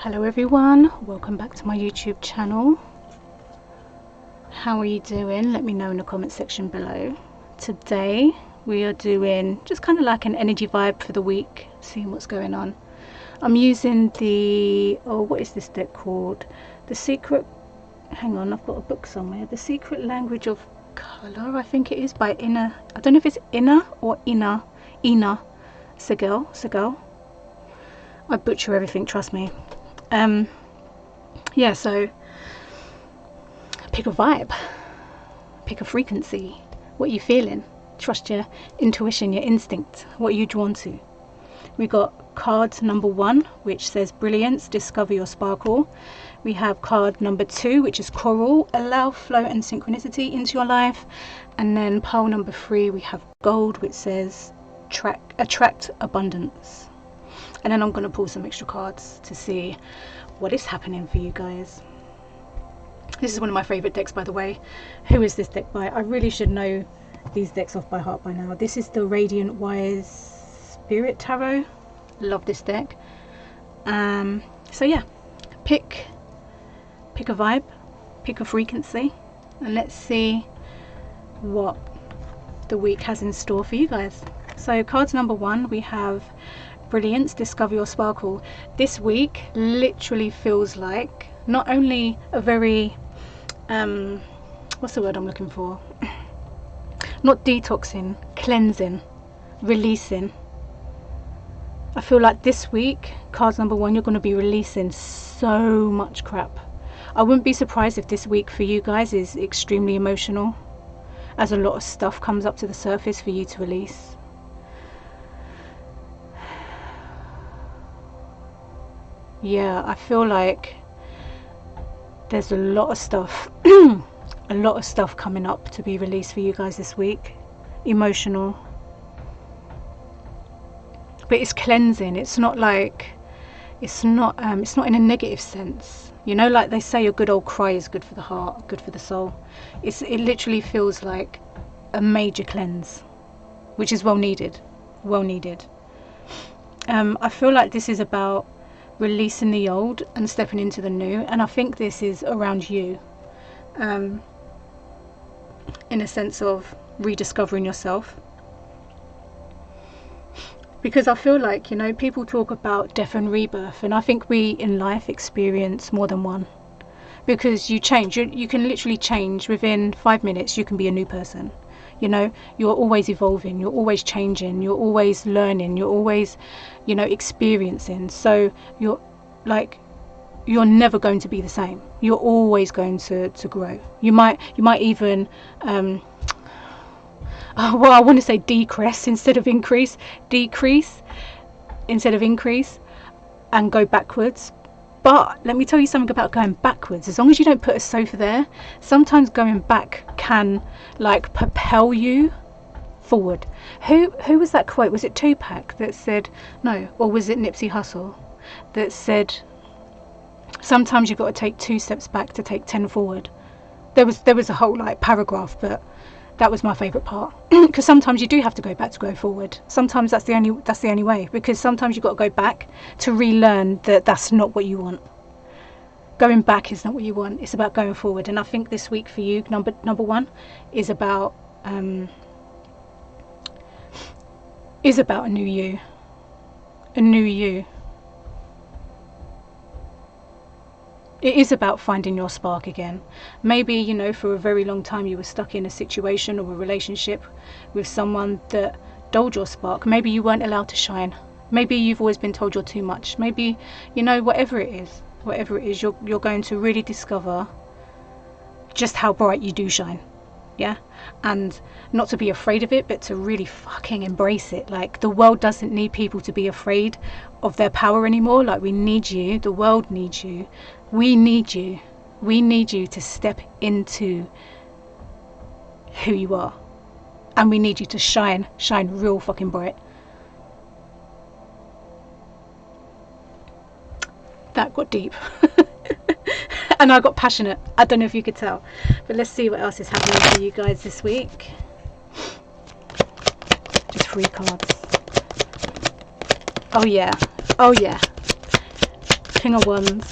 Hello everyone, welcome back to my YouTube channel. How are you doing? Let me know in the comment section below. Today we are doing just kind of like an energy vibe for the week, seeing what's going on. I'm using the, what is this deck called? The Secret, hang on, I've got a book somewhere. The Secret Language of Colour, I think it is, by Ina, I don't know if it's Ina or Ina Segal. I butcher everything, trust me. Yeah, so pick a vibe, pick a frequency. What are you feeling? Trust your intuition, your instinct. What are you drawn to? We got card number 1, which says brilliance, discover your sparkle. We have card number 2, which is coral, allow flow and synchronicity into your life. And then pile number 3, we have gold, which says attract abundance. And then I'm going to pull some extra cards to see what is happening for you guys. This is one of my favorite decks, by the way. Who is this deck by? I really should know these decks off by heart by now. This is the Radiant Wise Spirit Tarot. Love this deck. So yeah, pick a vibe, pick a frequency, and let's see what the week has in store for you guys. So cards number 1, we have brilliance, discover your sparkle. This week literally feels like not only a very what's the word I'm looking for, not detoxing, cleansing, releasing. I feel like this week, cards number 1, you're going to be releasing so much crap. I wouldn't be surprised if this week for you guys is extremely emotional, as a lot of stuff comes up to the surface for you to release. Yeah, I feel like there's a lot of stuff a lot of stuff coming up to be released for you guys this week. Emotional, but it's cleansing. It's not like, it's not in a negative sense, you know, like they say a good old cry is good for the heart, good for the soul. It literally feels like a major cleanse, which is well needed. I feel like this is about releasing the old and stepping into the new, and I think this is around you, in a sense of rediscovering yourself. Because I feel like, you know, people talk about death and rebirth, and I think we in life experience more than one, because you change. You can literally change within 5 minutes. You can be a new person. You know, you're always evolving, you're always changing, you're always learning, you're always, you know, experiencing. So you're never going to be the same. You're always going to grow. You might even well, I want to say decrease instead of increase, and go backwards. But let me tell you something about going backwards. As long as you don't put a sofa there, sometimes going back can like propel you forward. Who was that quote? Was it Tupac that said, no, or was it Nipsey Hussle that said, sometimes you've got to take 2 steps back to take 10 forward? There was a whole like paragraph, but that was my favorite part. Because sometimes you do have to go back to go forward. Sometimes that's the only way, because sometimes you've got to go back to relearn that that's not what you want. Going back is not what you want. It's about going forward. And I think this week for you, number 1 is about a new you. A new you. It is about finding your spark again. Maybe, you know, for a very long time you were stuck in a situation or a relationship with someone that dulled your spark. Maybe you weren't allowed to shine. Maybe you've always been told you're too much. Maybe, you know, whatever it is, you're going to really discover just how bright you do shine. Yeah, and not to be afraid of it, but to really fucking embrace it. Like, the world doesn't need people to be afraid of their power anymore. Like, we need you, the world needs you, we need you to step into who you are, and we need you to shine real fucking bright. That got deep. And I got passionate. I don't know if you could tell, but let's see what else is happening for you guys this week. Just 3 cards. Oh yeah, King of Wands.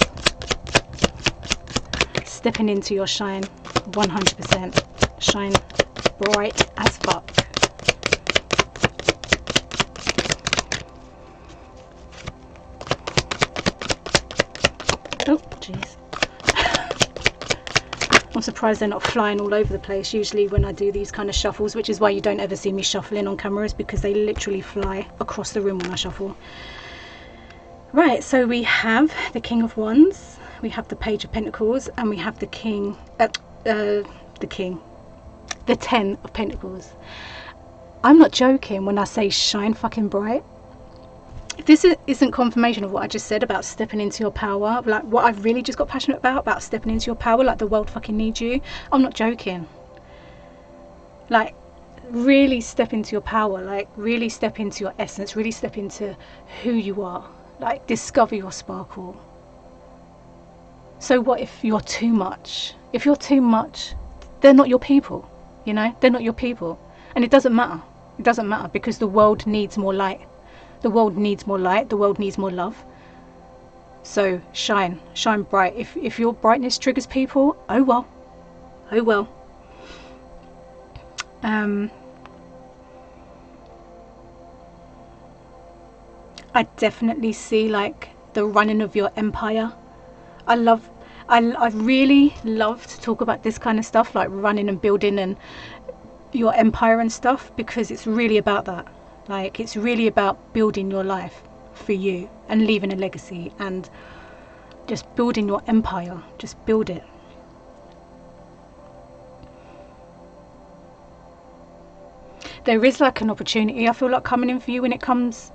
Stepping into your shine. 100%. Shine bright as fuck. Oh, jeez. I'm surprised they're not flying all over the place. Usually when I do these kind of shuffles, which is why you don't ever see me shuffling on cameras, because they literally fly across the room when I shuffle. Right, so we have the King of Wands, we have the Page of Pentacles, and we have the the Ten of Pentacles. I'm not joking when I say shine fucking bright. If this isn't confirmation of what I just said about stepping into your power, like what I've really just got passionate about stepping into your power, like the world fucking needs you, I'm not joking. Like, really step into your power, like really step into your essence, really step into who you are, like discover your sparkle. So what if you're too much? If you're too much, they're not your people, you know, they're not your people. And it doesn't matter. It doesn't matter, because the world needs more light. The world needs more light. The world needs more love. So shine bright. If your brightness triggers people, oh well. Oh well. I definitely see like the running of your empire. I really love to talk about this kind of stuff, like running and building and your empire and stuff, because it's really about that. Like, it's really about building your life for you and leaving a legacy and just building your empire. Just build it. There is like an opportunity, I feel like, coming in for you when it comes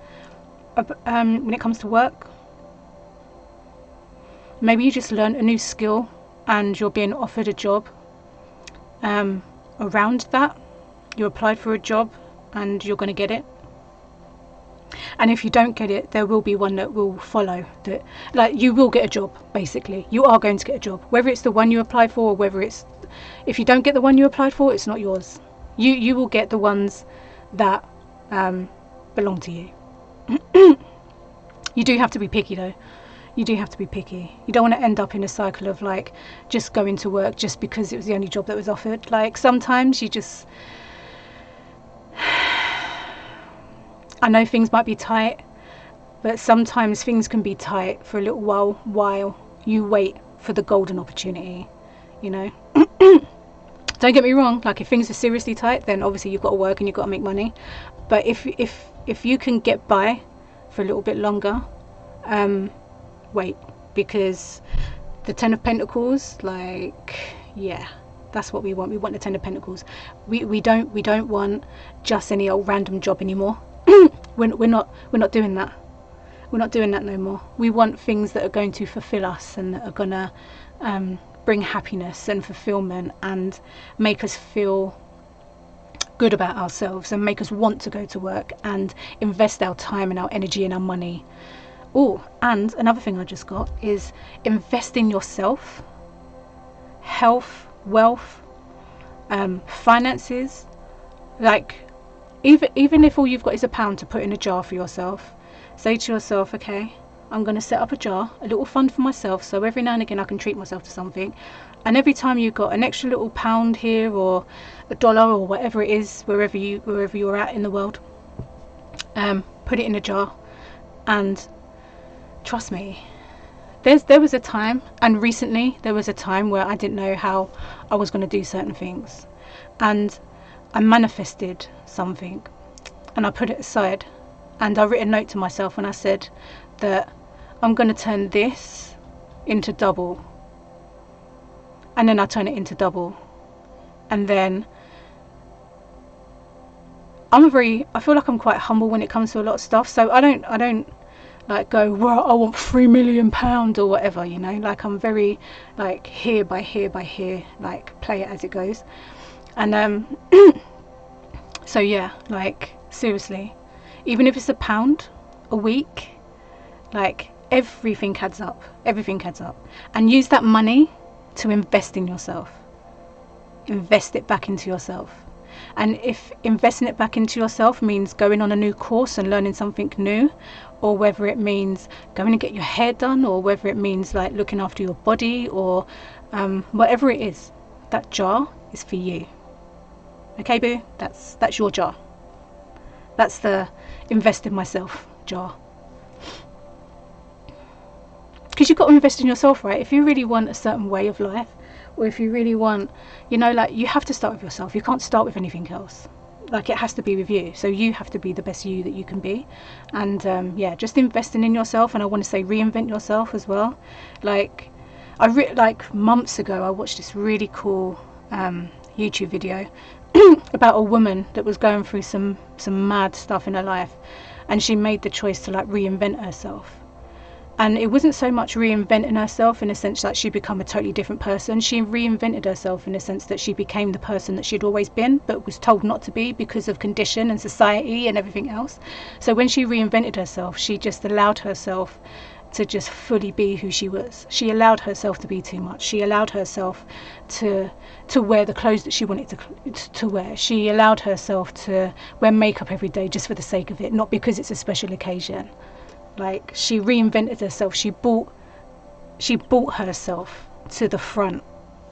to work. Maybe you just learned a new skill and you're being offered a job around that. You applied for a job and you're going to get it. And if you don't get it, there will be one that will follow. That, like, you will get a job, basically. You are going to get a job. Whether it's the one you applied for, or whether it's... If you don't get the one you applied for, it's not yours. You will get the ones that belong to you. You do have to be picky, though. You do have to be picky. You don't want to end up in a cycle of, like, just going to work just because it was the only job that was offered. Like, sometimes you just... I know things might be tight, but sometimes things can be tight for a little while you wait for the golden opportunity, you know. Don't get me wrong, like, if things are seriously tight, then obviously you've got to work and you've got to make money. But if you can get by for a little bit longer, wait, because the Ten of Pentacles, like, yeah, that's what we want. We want the Ten of Pentacles. We don't want just any old random job anymore. we're not doing that. We're not doing that no more. We want things that are going to fulfill us and that are gonna bring happiness and fulfillment and make us feel good about ourselves and make us want to go to work and invest our time and our energy and our money. Oh, and another thing I just got is invest in yourself, health, wealth, finances. Like, even if all you've got is £1 to put in a jar for yourself, say to yourself, okay, I'm going to set up a jar, a little fund for myself, so every now and again I can treat myself to something. And every time you've got an extra little £1 here or $1 or whatever it is, wherever you're at in the world, put it in a jar. And trust me, there was a time, and recently there was a time where I didn't know how I was going to do certain things, and I manifested something and I put it aside, and I wrote a note to myself and I said that I'm going to turn this into double, and then I turn it into double. And then I feel like I'm quite humble when it comes to a lot of stuff, so I don't like go, well, I want £3 million or whatever, you know. Like, I'm very like here by here by here, like play it as it goes. And so yeah, like, seriously, even if it's £1 a week, like, everything adds up. And use that money to invest in yourself. Invest it back into yourself. And if investing it back into yourself means going on a new course and learning something new, or whether it means going to get your hair done, or whether it means like looking after your body, or whatever it is, that jar is for you. Okay, boo? That's your jar. That's the invest in myself jar. Because you've got to invest in yourself, right? If you really want a certain way of life, or if you really want, you know, like, you have to start with yourself. You can't start with anything else. Like, it has to be with you. So you have to be the best you that you can be. And yeah, just investing in yourself. And I want to say reinvent yourself as well. Like, like months ago, I watched this really cool YouTube video about a woman that was going through some mad stuff in her life, and she made the choice to like reinvent herself. And it wasn't so much reinventing herself in a sense that she become a totally different person. She reinvented herself in a sense that she became the person that she'd always been, but was told not to be because of condition and society and everything else. So when she reinvented herself, she just allowed herself to just fully be who she was. She allowed herself to be too much. She allowed herself to wear the clothes that she wanted to wear. She allowed herself to wear makeup every day just for the sake of it, not because it's a special occasion. Like, she reinvented herself. She brought herself to the front,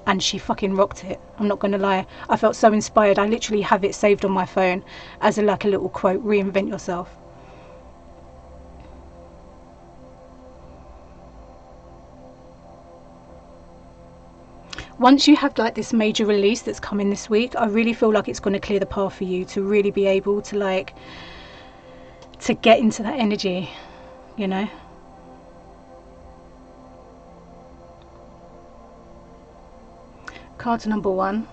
and she fucking rocked it. I'm not gonna lie, I felt so inspired. I literally have it saved on my phone as a little quote: reinvent yourself. Once you have like this major release that's coming this week, I really feel like it's going to clear the path for you to really be able to like to get into that energy, you know. Card number 1.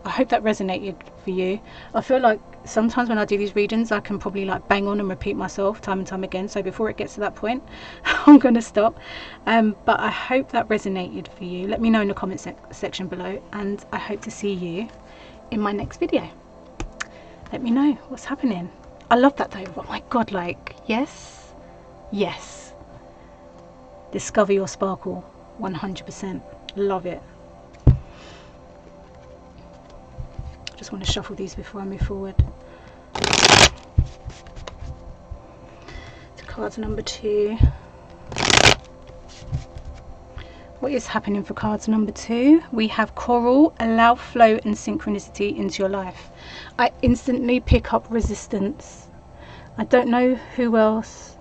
I hope that resonated for you. I feel like sometimes when I do these readings, I can probably like bang on and repeat myself time and time again. So before it gets to that point, I'm going to stop. But I hope that resonated for you. Let me know in the comment section below, and I hope to see you in my next video. Let me know what's happening. I love that though. Oh my God, like, yes, yes. Discover your sparkle, 100%. Love it. Just want to shuffle these before I move forward. To cards number 2. What is happening for cards number 2? We have Coral. Allow flow and synchronicity into your life. I instantly pick up resistance. I don't know who else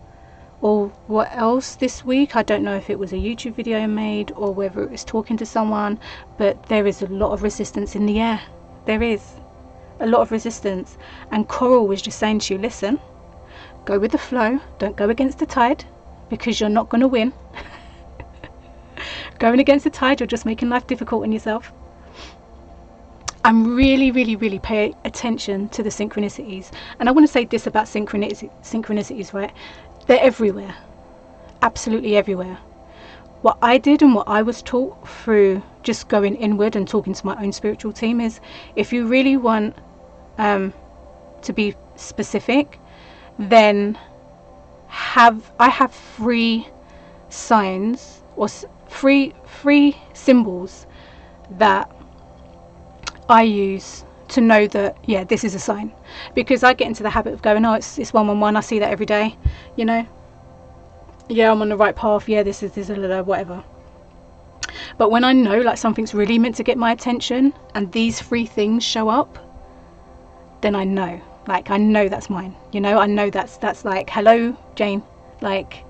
or what else this week. I don't know if it was a YouTube video made or whether it was talking to someone, but there is a lot of resistance in the air. There is a lot of resistance, and Coral was just saying to you, listen, go with the flow, don't go against the tide, because you're not going to win. Going against the tide, you're just making life difficult on yourself. And really, really, really pay attention to the synchronicities. And I want to say this about synchronicities, right? They're everywhere, absolutely everywhere. What I did and what I was taught through just going inward and talking to my own spiritual team is, if you really want to be specific, then I have 3 signs or 3 symbols that I use to know that, yeah, this is a sign. Because I get into the habit of going, oh, it's 111, I see that every day, you know. Yeah, I'm on the right path, yeah, this is whatever. But when I know like something's really meant to get my attention and these 3 things show up, then I know, like, I know that's mine, you know. I know that's like, hello Jane, like,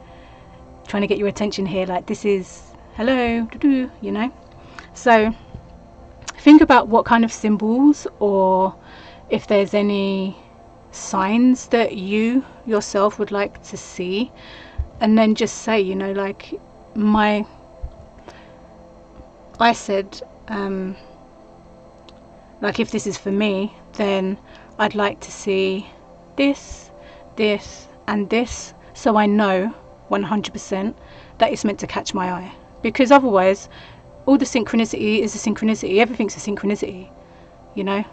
trying to get your attention here, like, this is hello, you know. So think about what kind of symbols, or if there's any signs that you yourself would like to see, and then just say, you know, like, I said, like, if this is for me, then I'd like to see this, this and this, so I know 100% that it's meant to catch my eye. Because otherwise, all the synchronicity is a synchronicity. Everything's a synchronicity, you know.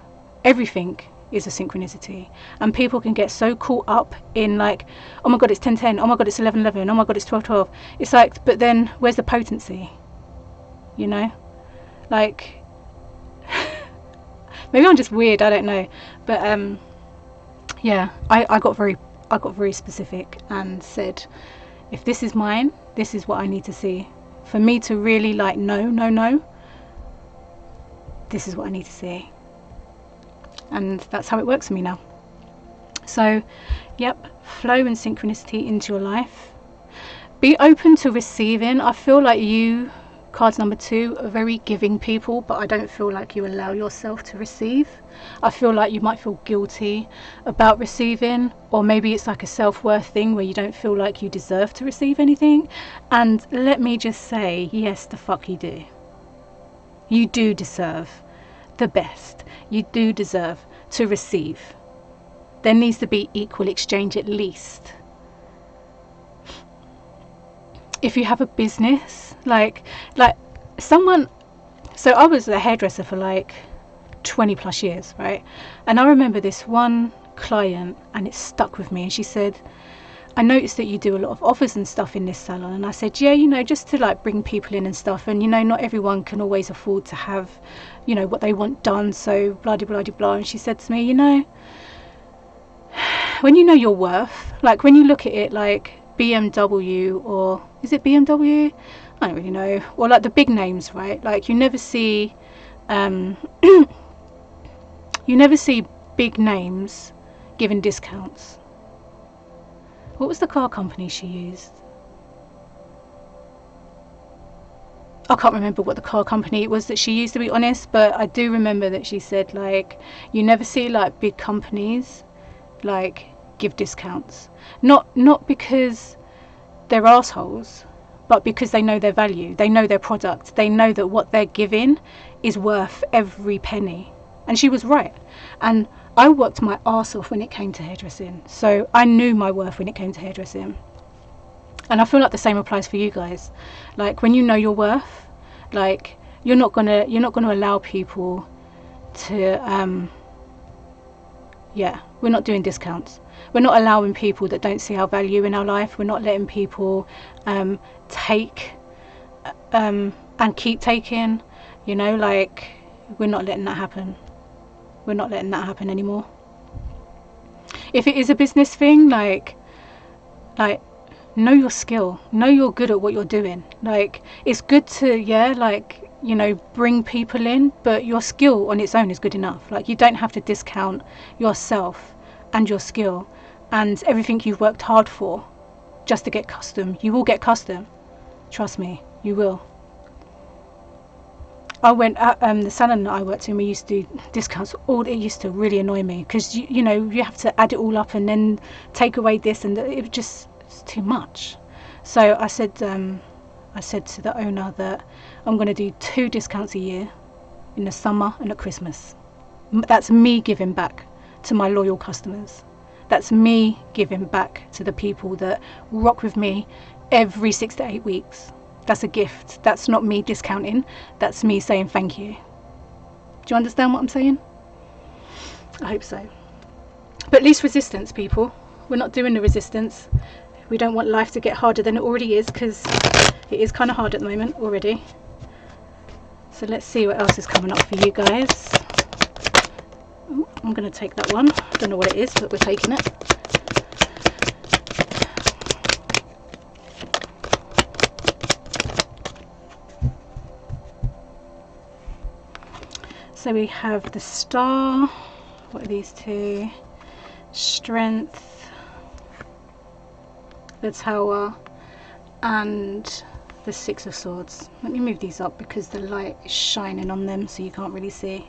Everything is a synchronicity, and people can get so caught up in like, oh my God, it's 10:10, oh my God, it's 11:11, oh my God, it's 12:12. It's like, but then where's the potency, you know? Like, Maybe I'm just weird, I don't know. But yeah, I got very specific and said, if this is mine, this is what I need to see. For me to really like no, this is what I need to see. And that's how it works for me now. So, yep, flow and synchronicity into your life. Be open to receiving. I feel like you, cards number 2, are very giving people, but I don't feel like you allow yourself to receive. I feel like you might feel guilty about receiving, or maybe it's like a self-worth thing where you don't feel like you deserve to receive anything. And let me just say, yes, the fuck you do. You do deserve the best. You do deserve to receive. There needs to be equal exchange at least. If you have a business, like someone, so I was a hairdresser for like 20 plus years, right? And I remember this one client, and it stuck with me, and she said, I noticed that you do a lot of offers and stuff in this salon. And I said, yeah, you know, just to like bring people in and stuff, and you know, not everyone can always afford to have, you know, what they want done, so blah blah blah blah. And she said to me, you know, when you know your worth, like when you look at it like BMW, or is it BMW? I don't really know. Or like the big names, right? Like you never see you never see big names giving discounts. What was the car company she used? I can't remember what the car company it was that she used, to be honest, but I do remember that she said like you never see like big companies like give discounts. Not because they're assholes, but because they know their value, they know their product, they know that what they're giving is worth every penny. And she was right. And I worked my arse off when it came to hairdressing, so I knew my worth when it came to hairdressing. And I feel like the same applies for you guys. Like when you know your worth, like you're not gonna allow people to yeah, we're not doing discounts. We're not allowing people that don't see our value in our life. We're not letting people take and keep taking, you know, like we're not letting that happen. We're not letting that happen anymore. If it is a business thing, like know your skill, know you're good at what you're doing. Like it's good to, yeah, like, you know, bring people in, but your skill on its own is good enough. Like you don't have to discount yourself and your skill and everything you've worked hard for just to get custom. You will get custom, trust me, you will. I went at the salon that I worked in, we used to do discounts. It used to really annoy me because you know, you have to add it all up and then take away this, and it's too much. So I said to the owner that I'm going to do 2 discounts a year, in the summer and at Christmas. That's me giving back to my loyal customers. That's me giving back to the people that rock with me every 6 to 8 weeks. That's a gift. That's not me discounting. That's me saying thank you. Do you understand what I'm saying? I hope so. But least resistance, people. We're not doing the resistance. We don't want life to get harder than it already is, because it is kind of hard at the moment already. So let's see what else is coming up for you guys. Ooh, I'm going to take that one. I don't know what it is, but we're taking it. So we have the Star. What are these 2? Strength, the Tower, and the 6 of Swords. Let me move these up because the light is shining on them, so you can't really see.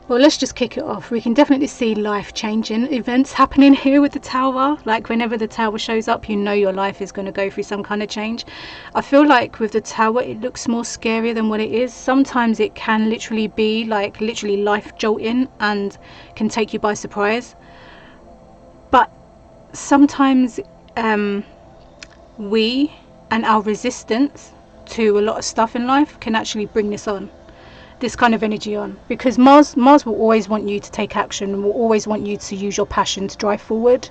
Well, let's just kick it off. We can definitely see life-changing events happening here with the Tower. Like whenever the Tower shows up, you know your life is going to go through some kind of change. I feel like with the Tower, it looks more scarier than what it is. Sometimes it can literally be like literally life-jolting and can take you by surprise. But sometimes we and our resistance to a lot of stuff in life can actually bring this kind of energy on, because Mars will always want you to take action and will always want you to use your passion to drive forward.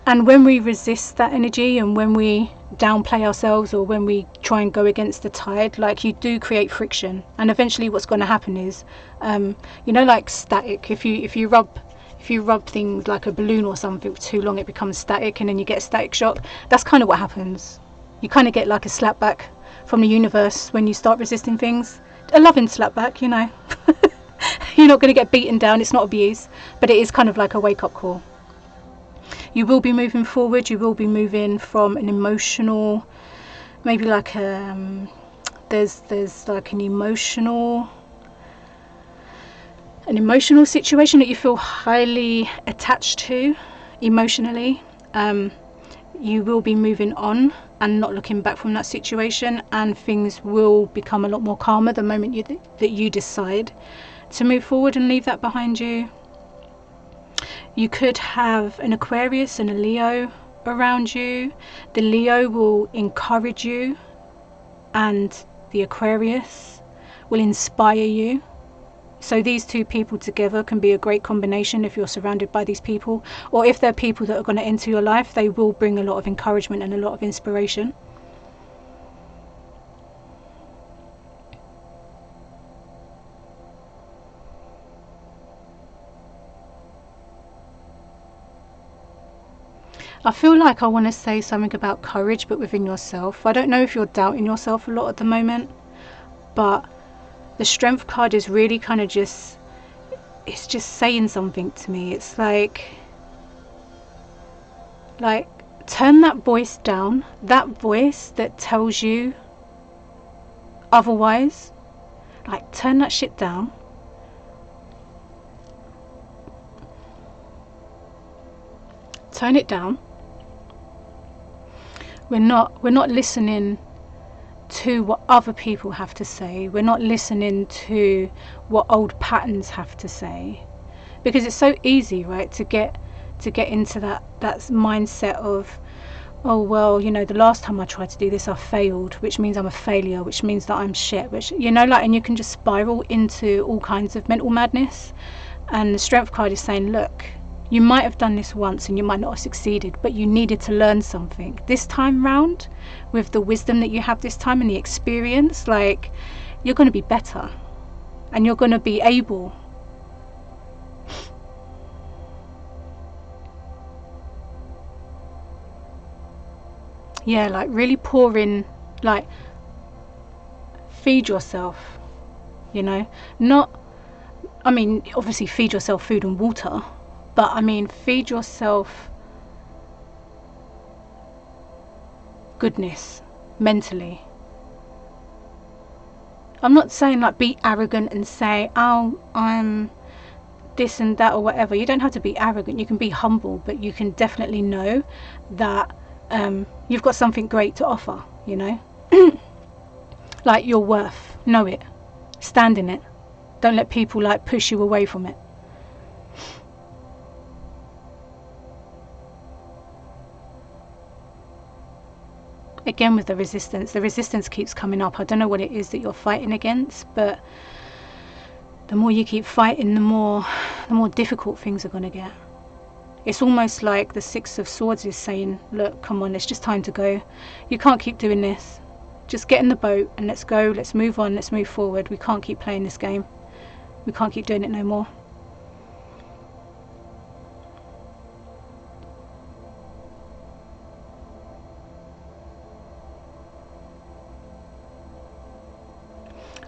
And when we resist that energy, and when we downplay ourselves, or when we try and go against the tide, like, you do create friction. And eventually what's going to happen is, you know, like static, if you rub things like a balloon or something for too long, it becomes static, and then you get a static shock. That's kind of what happens. You kind of get like a slap back from the universe when you start resisting things. A loving slap back, you know. You're not going to get beaten down, it's not abuse, but it is kind of like a wake-up call. You will be moving forward. You will be moving from an emotional, maybe like there's like an emotional situation that you feel highly attached to emotionally. You will be moving on and not looking back from that situation, and things will become a lot more calmer the moment that you decide to move forward and leave that behind you. You could have an Aquarius and a Leo around you. The Leo will encourage you, and the Aquarius will inspire you. So these two people together can be a great combination if you're surrounded by these people, or if they're people that are going to enter your life, they will bring a lot of encouragement and a lot of inspiration. I feel like I want to say something about courage, but within yourself. I don't know if you're doubting yourself a lot at the moment, but the Strength card is really kind of just, it's just saying something to me. It's like turn that voice down, that voice that tells you otherwise. Like, turn that shit down. Turn it down. We're not listening to what other people have to say. We're not listening to what old patterns have to say, because it's so easy, right, to get into that mindset of, oh well, you know, the last time I tried to do this I failed, which means I'm a failure, which means that I'm shit, which, you know, like, and you can just spiral into all kinds of mental madness. And the Strength card is saying, look, you might have done this once and you might not have succeeded, but you needed to learn something. This time round, with the wisdom that you have this time and the experience, like, you're going to be better and you're going to be able. Yeah, like, really pour in, like, feed yourself, you know, not, I mean, obviously feed yourself food and water, but I mean, feed yourself goodness mentally. I'm not saying like be arrogant and say, oh, I'm this and that or whatever. You don't have to be arrogant. You can be humble, but you can definitely know that you've got something great to offer, you know. Like, your worth. Know it. Stand in it. Don't let people like push you away from it. Again, with the resistance keeps coming up. I don't know what it is that you're fighting against, but the more you keep fighting, the more difficult things are going to get. It's almost like the Six of Swords is saying, look, come on, it's just time to go. You can't keep doing this. Just get in the boat and let's go. Let's move on. Let's move forward. We can't keep playing this game. We can't keep doing it no more.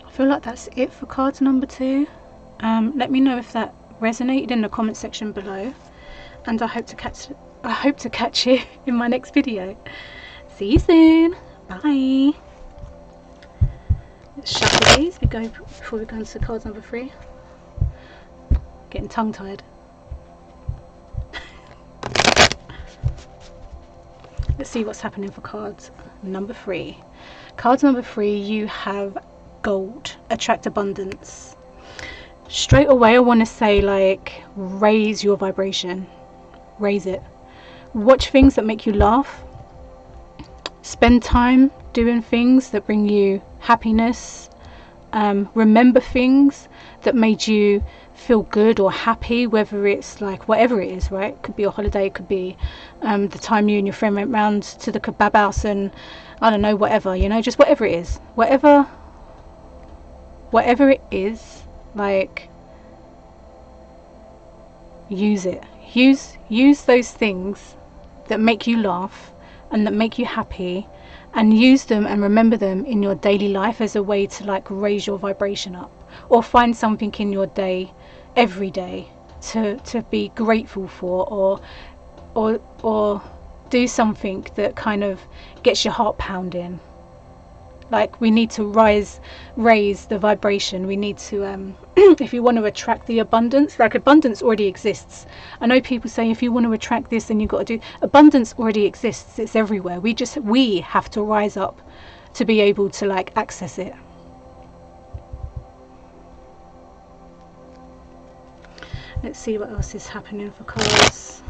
I feel like that's it for cards number 2. Let me know if that resonated in the comment section below, and I hope to catch you in my next video. See you soon. Bye. Let's shuffle these before we go into cards number 3. Getting tongue tied. Let's see what's happening for cards number 3. Cards number 3, you have gold. Attract abundance. Straight away I want to say, like, raise your vibration. Raise it. Watch things that make you laugh. Spend time doing things that bring you happiness. remember things that made you feel good or happy, whether it's like whatever it is, right? It could be a holiday, it could be the time you and your friend went round to the kebab house, and I don't know, whatever, you know, just whatever it is, whatever it is, like, use it. Use those things that make you laugh and that make you happy, and use them and remember them in your daily life as a way to like raise your vibration up, or find something in your day every day to be grateful for, or do something that kind of gets your heart pounding. Like, we need to raise the vibration. We need to if you want to attract the abundance, like, abundance already exists. I know people say if you want to attract this, then you've got to do, abundance already exists, it's everywhere. We have to rise up to be able to like access it. Let's see what else is happening for cards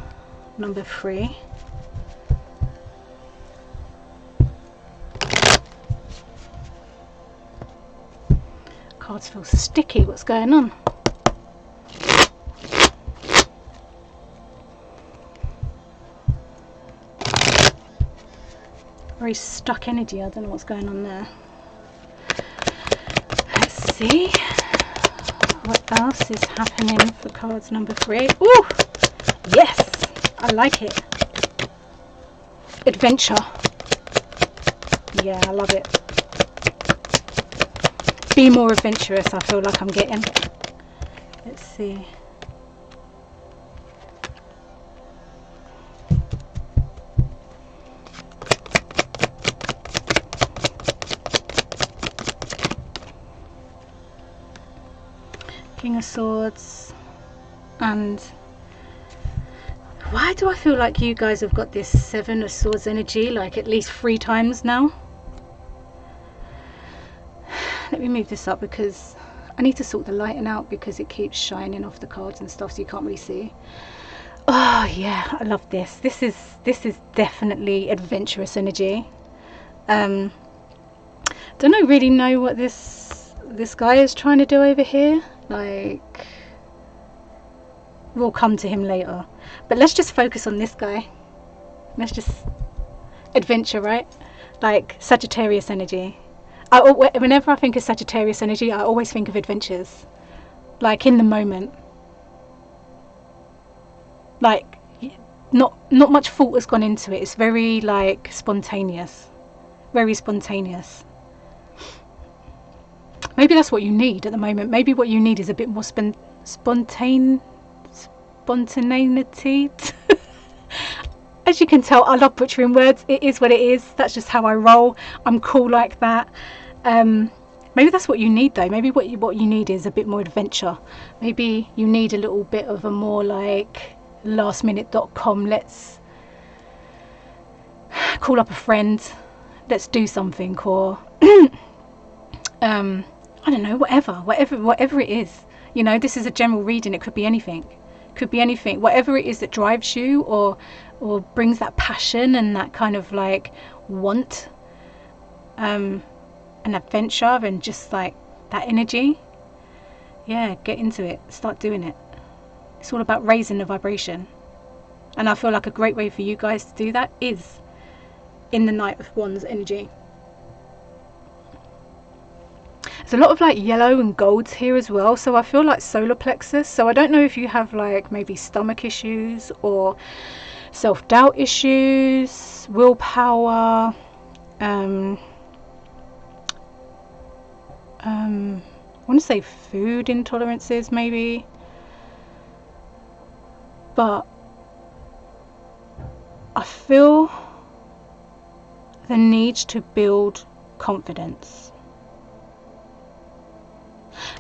number 3. Cards feel sticky. What's going on? Very stuck energy. I don't know what's going on there. Let's see what else is happening for cards number 3. Ooh, yes, I like it. Adventure. Yeah, I love it. Be more adventurous, I feel like I'm getting. Let's see. King of Swords. And why do I feel like you guys have got this 7 of Swords energy like at least 3 times now? Let me move this up because I need to sort the lighting out because it keeps shining off the cards and stuff, so you can't really see. Oh yeah, I love this. This is definitely adventurous energy. Don't I really know what this guy is trying to do over here? Like, we'll come to him later, but let's just focus on this guy. Let's just adventure, right? Like Sagittarius energy. Whenever I think of Sagittarius energy, I always think of adventures, like in the moment. Like, not much thought has gone into it. It's very like spontaneous, very spontaneous. Maybe that's what you need at the moment. Maybe what you need is a bit more spontaneity. As you can tell, I love butchering words. It is what it is. That's just how I roll. I'm cool like that. Maybe that's what you need though. Maybe what you need is a bit more adventure. Maybe you need a little bit of a more like lastminute.com. Let's call up a friend. Let's do something, or I don't know, whatever it is. You know, this is a general reading. It could be anything. Could be anything. Whatever it is that drives you, or brings that passion and that kind of like want, an adventure, and just like that energy. Yeah, get into it. Start doing it. It's all about raising the vibration. And I feel like a great way for you guys to do that is in the Knight of Wands energy. There's a lot of like yellow and golds here as well, so I feel like solar plexus. So I don't know if you have like maybe stomach issues or self-doubt issues, willpower, I want to say food intolerances maybe, but I feel the need to build confidence.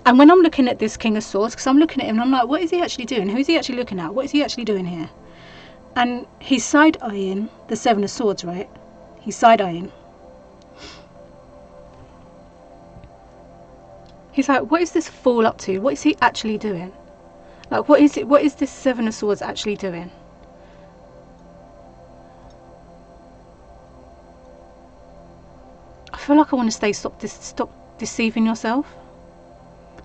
And when I'm looking at this King of Swords, because I'm looking at him and I'm like, what is he actually doing? Who's he actually looking at? What is he actually doing here? And he's side-eyeing the 7 of Swords, right? He's side-eyeing. He's like, what is this fool up to? What is he actually doing? Like, what is it? What is this 7 of Swords actually doing? I feel like I want to stop deceiving yourself.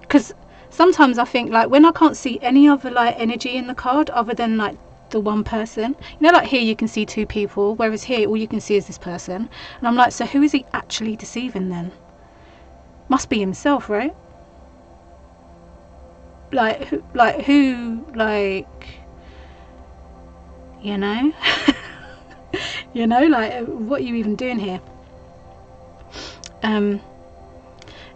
because sometimes I think, like, when I can't see any other like energy in the card other than like the one person, you know, like here you can see two people, whereas here all you can see is this person, and I'm like, so who is he actually deceiving then? Must be himself, right? Like who, you know. You know, like, what are you even doing here?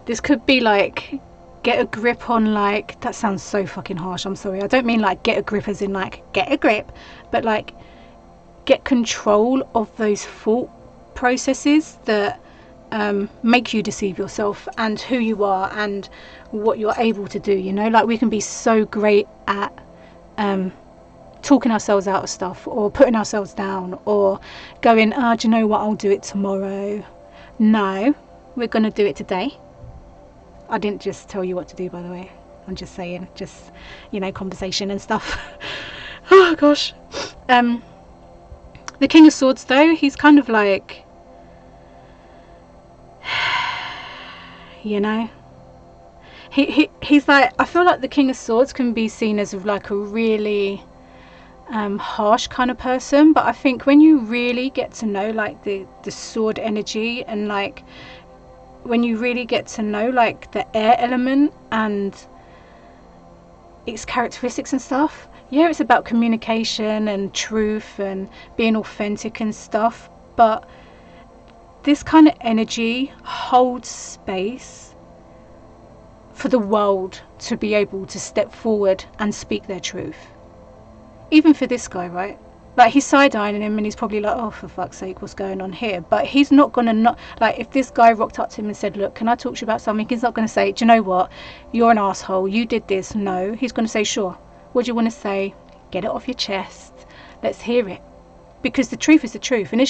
This could be like, get a grip on, like, that sounds so fucking harsh, I'm sorry, I don't mean like get a grip as in like get a grip, but like get control of those thought processes that make you deceive yourself and who you are and what you're able to do. You know, like, we can be so great at talking ourselves out of stuff, or putting ourselves down, or going, oh, do you know what, I'll do it tomorrow. No, we're gonna do it today. I didn't just tell you what to do, by the way. I'm just saying, just, you know, conversation and stuff. Oh gosh. The King of Swords, though, he's kind of like, you know, he's like, I feel like the King of Swords can be seen as like a really harsh kind of person, but I think when you really get to know like the sword energy, and like when you really get to know like the air element and its characteristics and stuff, yeah, it's about communication and truth and being authentic and stuff, but this kind of energy holds space for the world to be able to step forward and speak their truth. Even for this guy, right? Like, he's side-eyeing him and he's probably like, oh, for fuck's sake, what's going on here? But he's not going to not, like, if this guy rocked up to him and said, look, can I talk to you about something? He's not going to say, do you know what? You're an asshole. You did this. No. He's going to say, sure. What do you want to say? Get it off your chest. Let's hear it. Because the truth is the truth. And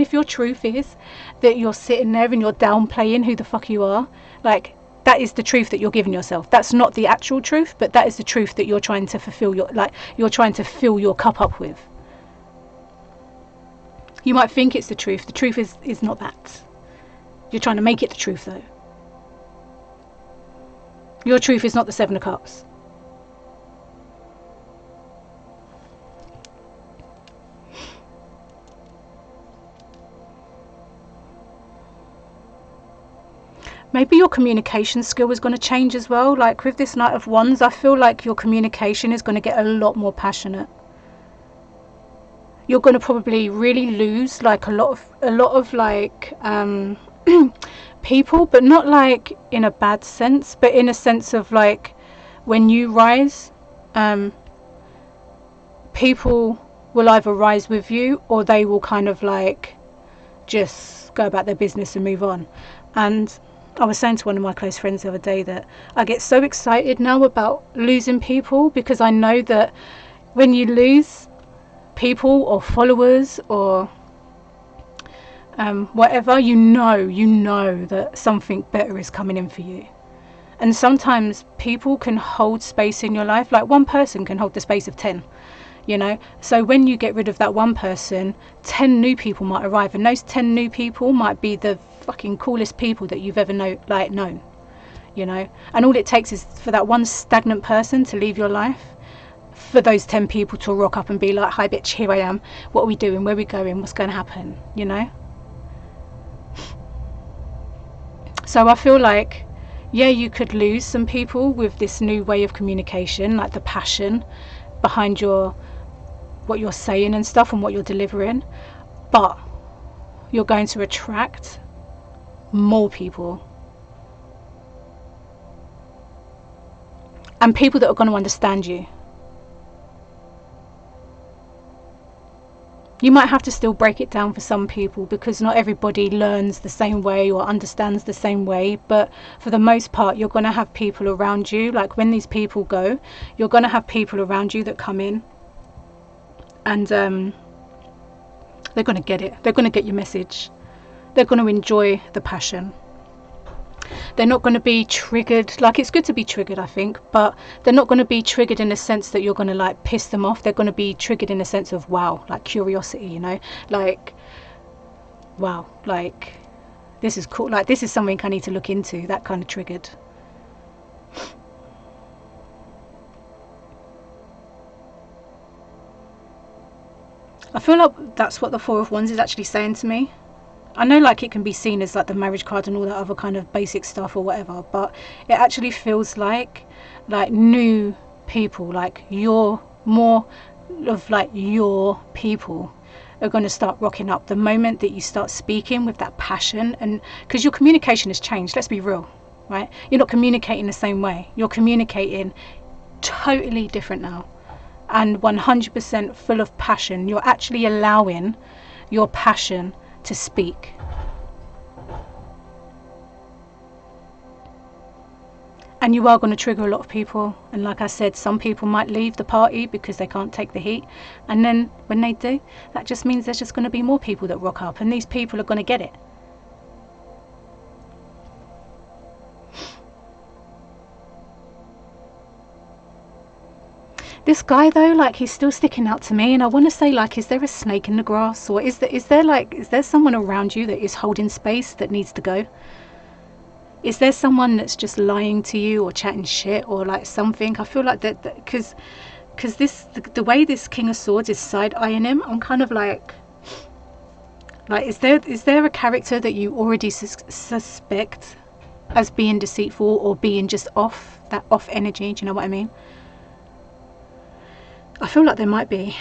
if your truth is that you're sitting there and you're downplaying who the fuck you are, like, that is the truth that you're giving yourself. That's not the actual truth, but that is the truth that you're trying to fulfill your, like, you're trying to fill your cup up with. You might think it's the truth. The truth is not that. You're trying to make it the truth, though. Your truth is not the Seven of Cups. Maybe your communication skill is going to change as well. Like with this Knight of Wands, I feel like your communication is going to get a lot more passionate. You're going to probably really lose like a lot of like people, but not like in a bad sense, but in a sense of like when you rise, people will either rise with you or they will kind of like just go about their business and move on. And I was saying to one of my close friends the other day that I get so excited now about losing people, because I know that when you lose people or followers or whatever, you know that something better is coming in for you. And sometimes people can hold space in your life, like one person can hold the space of 10, you know. So when you get rid of that one person, 10 new people might arrive, and those 10 new people might be the fucking coolest people that you've ever known, you know. And all it takes is for that one stagnant person to leave your life, for those 10 people to rock up and be like, hi bitch, here I am, what are we doing, where are we going, what's going to happen, you know. So I feel like, yeah, you could lose some people with this new way of communication, like the passion behind what you're saying and stuff and what you're delivering, but you're going to attract more people, and people that are going to understand you. You might have to still break it down for some people, because not everybody learns the same way or understands the same way, but for the most part you're going to have people around you, like when these people go, you're going to have people around you that come in and they're going to get it, they're going to get your message, they're going to enjoy the passion. They're not going to be triggered. Like, it's good to be triggered, I think, but they're not going to be triggered in the sense that you're going to like piss them off. They're going to be triggered in the sense of wow, like curiosity, you know, like wow, like this is cool, like this is something I need to look into, that kind of triggered. I feel like that's what the Four of Wands is actually saying to me. I know like it can be seen as like the marriage card and all that other kind of basic stuff or whatever, but it actually feels like new people, like your more of like your people are going to start rocking up the moment that you start speaking with that passion. And because your communication has changed, let's be real, right? You're not communicating the same way. You're communicating totally different now, and 100% full of passion. You're actually allowing your passion to speak. And you are going to trigger a lot of people, and like I said, some people might leave the party because they can't take the heat, and then when they do, that just means there's just going to be more people that rock up, and these people are going to get it. This guy though, like, he's still sticking out to me, and I want to say, like, is there a snake in the grass, or is there someone around you that is holding space that needs to go? Is there someone that's just lying to you or chatting shit or like something? I feel like that because the way this King of Swords is side-eyeing him, I'm kind of like is there a character that you already suspect as being deceitful or being just off energy? Do you know what I mean? I feel like there might be.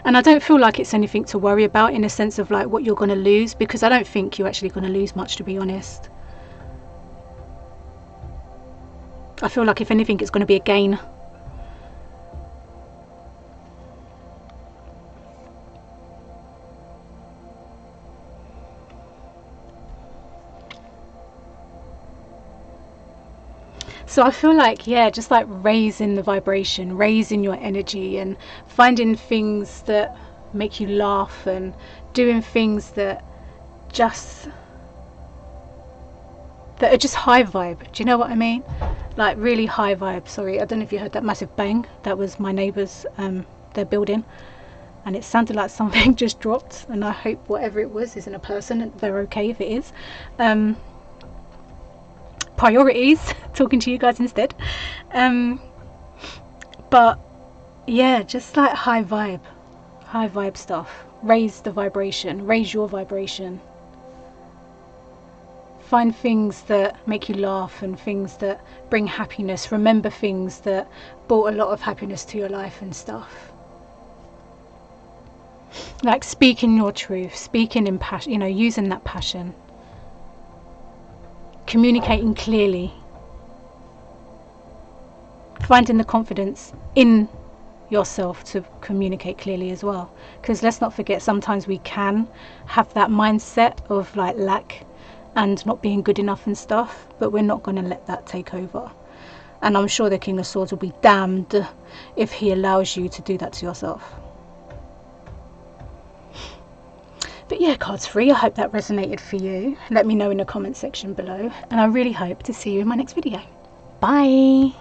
And I don't feel like it's anything to worry about in a sense of like what you're going to lose, because I don't think you're actually going to lose much, to be honest. I feel like if anything it's going to be a gain. So I feel like, yeah, just like raising the vibration, raising your energy, and finding things that make you laugh, and doing things that are just high vibe. Do you know what I mean? Like really high vibe. Sorry, I don't know if you heard that massive bang. That was my neighbours, their building, and it sounded like something just dropped, and I hope whatever it was isn't a person, and they're okay if it is. Priorities, talking to you guys instead. But yeah, just like high vibe stuff. Raise the vibration, raise your vibration. Find things that make you laugh and things that bring happiness. Remember things that brought a lot of happiness to your life and stuff. Like speaking your truth, speaking in passion, you know, using that passion. Communicating clearly, finding the confidence in yourself to communicate clearly as well, because let's not forget, sometimes we can have that mindset of like lack and not being good enough and stuff, but we're not going to let that take over. And I'm sure the King of Swords will be damned if he allows you to do that to yourself. But yeah, cards free, I hope that resonated for you. Let me know in the comment section below, and I really hope to see you in my next video. Bye.